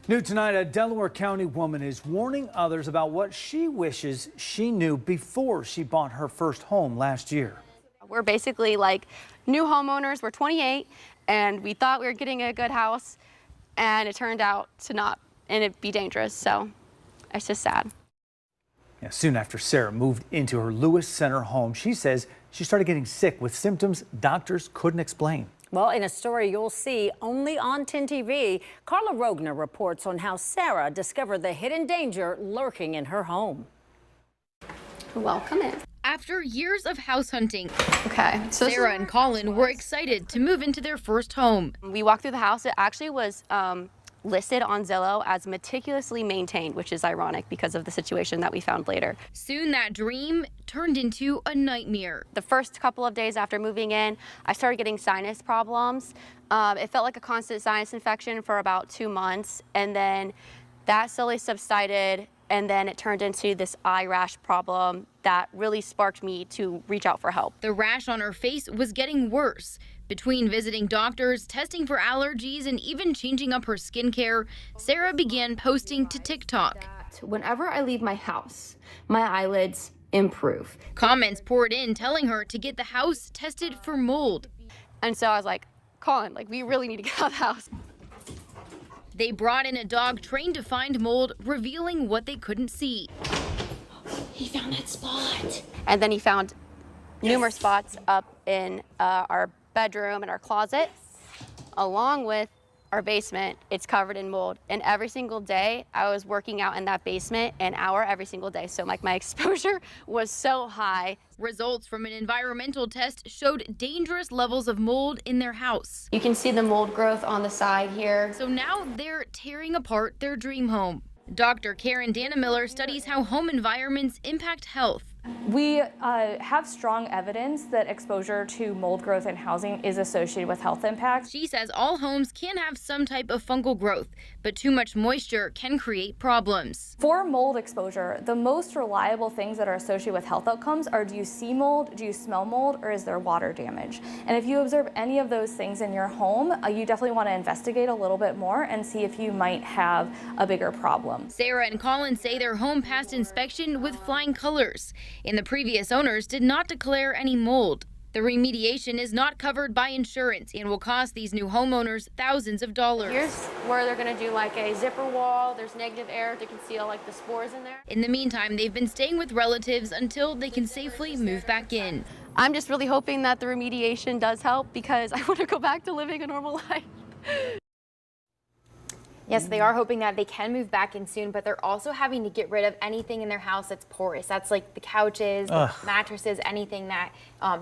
New tonight, a Delaware County woman is warning others about what she wishes she knew before she bought her first home last year. We're basically like new homeowners. We're 28 and we thought we were getting a good house and it turned out to not, and it'd be dangerous. So it's just sad. Yeah, soon after Sarah moved into her Lewis Center home, she says she started getting sick with symptoms doctors couldn't explain. Well, in a story you'll see only on 10 TV, Carla Rogner reports on how Sarah discovered the hidden danger lurking in her home. Welcome in. After years of house hunting, Okay, so Sarah and Colin were excited to move into their first home. we walked through the house. It actually was listed on Zillow as meticulously maintained, which is ironic because of the situation that we found later. Soon that dream turned into a nightmare. The first couple of days after moving in, I started getting sinus problems. It felt like a constant sinus infection for about 2 months, and then that slowly subsided, and then it turned into this eye rash problem that really sparked me to reach out for help. The rash on her face was getting worse. Between visiting doctors, testing for allergies, and even changing up her skincare, Sarah began posting to TikTok. Whenever I leave my house, my eyelids improve. Comments poured in telling her to get the house tested for mold. And so I was like, Colin, we really need to get out of the house. They brought in a dog trained to find mold, revealing what they couldn't see. He found that spot. And then he found numerous spots up in our bedroom and our closet, along with our basement. It's covered in mold. And every single day I was working out in that basement an hour every single day. So my exposure was so high. Results from an environmental test showed dangerous levels of mold in their house. You can see the mold growth on the side here. So now they're tearing apart their dream home. Dr. Karen Danamiller studies how home environments impact health. We have strong evidence that exposure to mold growth in housing is associated with health impacts. She says all homes can have some type of fungal growth, but too much moisture can create problems. For mold exposure, the most reliable things that are associated with health outcomes are: do you see mold, do you smell mold, or is there water damage? And if you observe any of those things in your home, you definitely want to investigate a little bit more and see if you might have a bigger problem. Sarah and Colin say their home passed inspection with flying colors, and the previous owners did not declare any mold. The remediation is not covered by insurance and will cost these new homeowners thousands of dollars. Here's where they're going to do a zipper wall. There's negative air to conceal the spores in there. In the meantime, they've been staying with relatives until they can safely move back in. I'm just really hoping that the remediation does help, because I want to go back to living a normal life. Yes, they are hoping that they can move back in soon, but they're also having to get rid of anything in their house that's porous. That's like the couches, the mattresses, anything that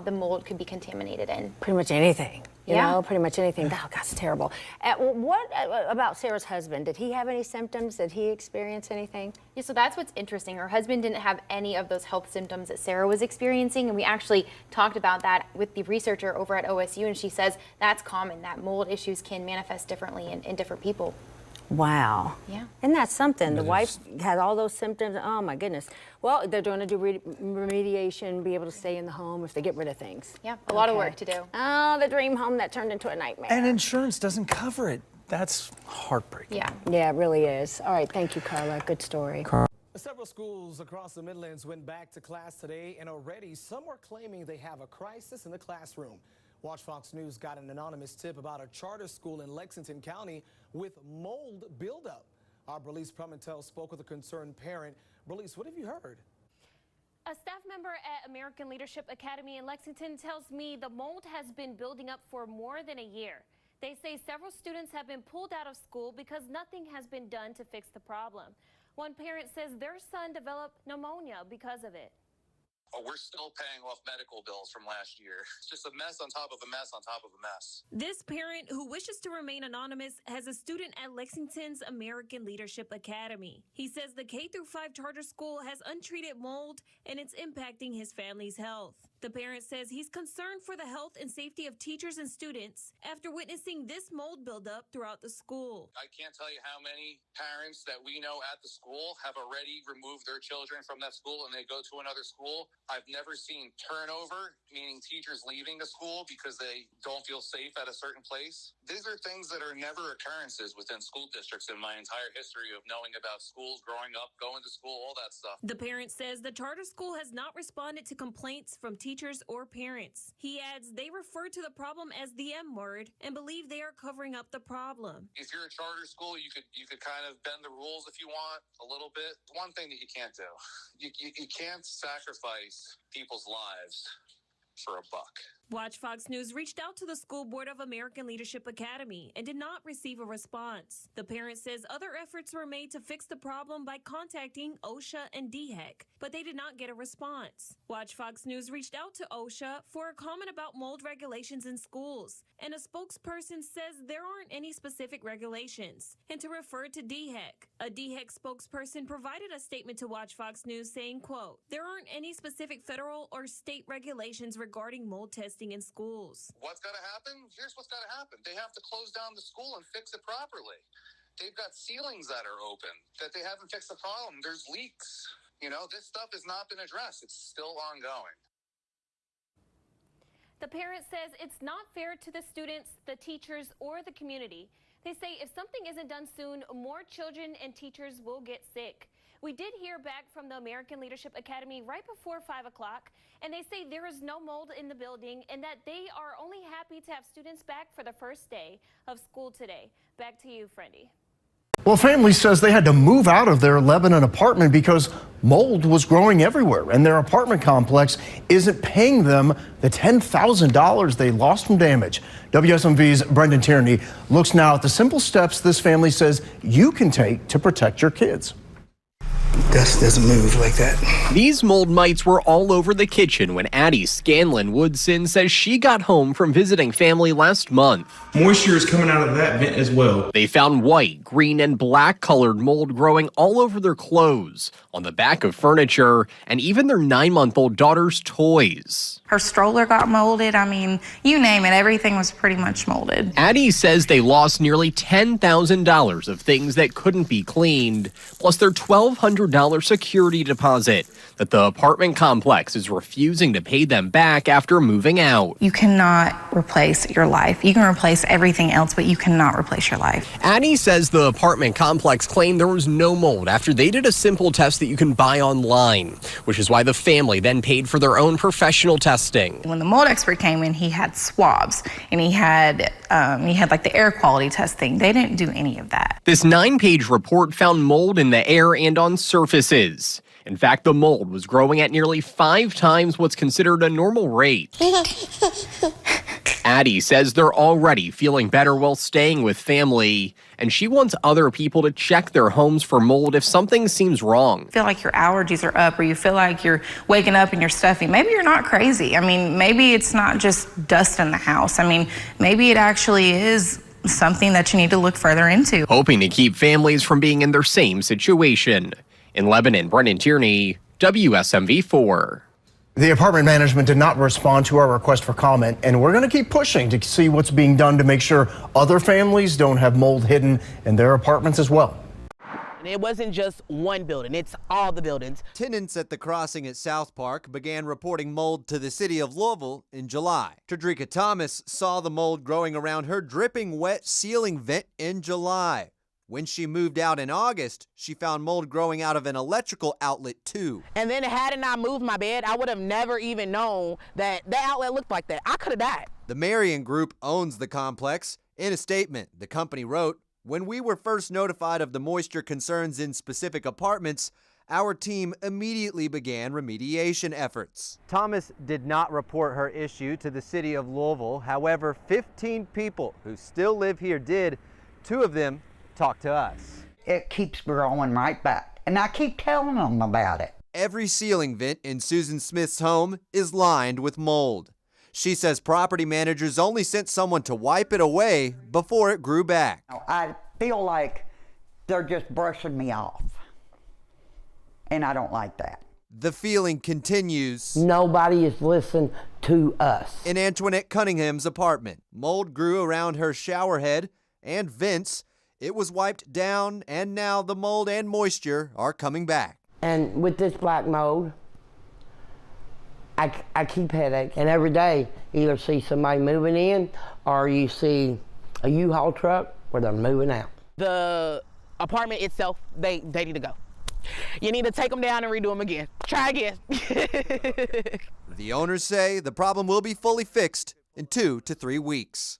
the mold could be contaminated in. Pretty much anything. You Yeah. know, pretty much anything. Oh, that's terrible. What about Sarah's husband? Did he have any symptoms? Did he experience anything? Yeah, so that's what's interesting. Her husband didn't have any of those health symptoms that Sarah was experiencing, and we actually talked about that with the researcher over at OSU, and she says that's common, that mold issues can manifest differently in different people. Wow. Yeah. Isn't that something? The wife had all those symptoms. Oh, my goodness. Well, they're going to do remediation, be able to stay in the home if they get rid of things. Yeah, a lot of work to do. Oh, the dream home that turned into a nightmare. And insurance doesn't cover it. That's heartbreaking. Yeah. Yeah, it really is. All right, thank you, Carla. Good story. Several schools across the Midlands went back to class today, and already some are claiming they have a crisis in the classroom. Watch Fox News got an anonymous tip about a charter school in Lexington County with mold buildup. Our Berlise Pimentel spoke with a concerned parent. Berlise, what have you heard? A staff member at American Leadership Academy in Lexington tells me the mold has been building up for more than a year. They say several students have been pulled out of school because nothing has been done to fix the problem. One parent says their son developed pneumonia because of it. We're still paying off medical bills from last year. It's just a mess on top of a mess on top of a mess. This parent, who wishes to remain anonymous, has a student at Lexington's American Leadership Academy. He says the K-5 charter school has untreated mold and it's impacting his family's health. The parent says he's concerned for the health and safety of teachers and students after witnessing this mold buildup throughout the school. I can't tell you how many parents that we know at the school have already removed their children from that school and they go to another school. I've never seen turnover, meaning teachers leaving the school because they don't feel safe at a certain place. These are things that are never occurrences within school districts in my entire history of knowing about schools, growing up, going to school, all that stuff. The parent says the charter school has not responded to complaints from teachers or parents. He adds they refer to the problem as the M word and believe they are covering up the problem. If you're a charter school, you could kind of bend the rules if you want a little bit. One thing that you can't do, you can't sacrifice people's lives for a buck. Watch Fox News reached out to the School Board of American Leadership Academy and did not receive a response. The parent says other efforts were made to fix the problem by contacting OSHA and DHEC, but they did not get a response. Watch Fox News reached out to OSHA for a comment about mold regulations in schools, and a spokesperson says there aren't any specific regulations, and to refer to DHEC. A DHEC spokesperson provided a statement to Watch Fox News saying, quote, "There aren't any specific federal or state regulations regarding mold testing in schools." What's got to happen? Here's what's got to happen. They have to close down the school and fix it properly. They've got ceilings that are open that they haven't fixed the problem. There's leaks. You know, this stuff has not been addressed. It's still ongoing. The parent says it's not fair to the students, the teachers, or the community. They say if something isn't done soon, more children and teachers will get sick. We did hear back from the American Leadership Academy right before 5 o'clock, and they say there is no mold in the building and that they are only happy to have students back for the first day of school today. Back to you, Friendy. Well, family says they had to move out of their Lebanon apartment because mold was growing everywhere, and their apartment complex isn't paying them the $10,000 they lost from damage. WSMV's Brendan Tierney looks now at the simple steps this family says you can take to protect your kids. Dust doesn't move like that. These mold mites were all over the kitchen when Addie Scanlon Woodson says she got home from visiting family last month. Moisture is coming out of that vent as well. They found white, green, and black colored mold growing all over their clothes, on the back of furniture, and even their 9-month-old daughter's toys. Her stroller got molded. I mean, you name it, everything was pretty much molded. Addie says they lost nearly $10,000 of things that couldn't be cleaned, plus their $1,200 security deposit that the apartment complex is refusing to pay them back after moving out. You cannot replace your life. You can replace everything else, but you cannot replace your life. Addie says the apartment complex claimed there was no mold after they did a simple test that you can buy online, which is why the family then paid for their own professional testing. When the mold expert came in, he had swabs and he had like the air quality testing. They didn't do any of that. This 9-page report found mold in the air and on surfaces. In fact, the mold was growing at nearly 5 times what's considered a normal rate. Addie says they're already feeling better while staying with family, and she wants other people to check their homes for mold if something seems wrong. Feel like your allergies are up, or you feel like you're waking up and you're stuffy. Maybe you're not crazy. I mean, maybe it's not just dust in the house. I mean, maybe it actually is something that you need to look further into. Hoping to keep families from being in their same situation. In Lebanon, Brendan Tierney, WSMV4. The apartment management did not respond to our request for comment, and we're going to keep pushing to see what's being done to make sure other families don't have mold hidden in their apartments as well. And it wasn't just one building, it's all the buildings. Tenants at the crossing at South Park began reporting mold to the city of Louisville in July. Tredrika Thomas saw the mold growing around her dripping wet ceiling vent in July. When she moved out in August, she found mold growing out of an electrical outlet too. And then had I not moved my bed, I would have never even known that that outlet looked like that. I could have died. The Marion Group owns the complex. In a statement, the company wrote, "When we were first notified of the moisture concerns in specific apartments, our team immediately began remediation efforts." Thomas did not report her issue to the city of Louisville. However, 15 people who still live here did. 2 of them talk to us. It keeps growing right back, and I keep telling them about it. Every ceiling vent in Susan Smith's home is lined with mold. She says property managers only sent someone to wipe it away before it grew back. I feel like they're just brushing me off, and I don't like that. The feeling continues. Nobody is listening to us. In Antoinette Cunningham's apartment, mold grew around her shower head and vents. It was wiped down, and now the mold and moisture are coming back. And with this black mold, I keep headaches. And every day, either see somebody moving in or you see a U-Haul truck where they're moving out. The apartment itself, they need to go. You need to take them down and redo them again. Try again. The owners say the problem will be fully fixed in 2 to 3 weeks.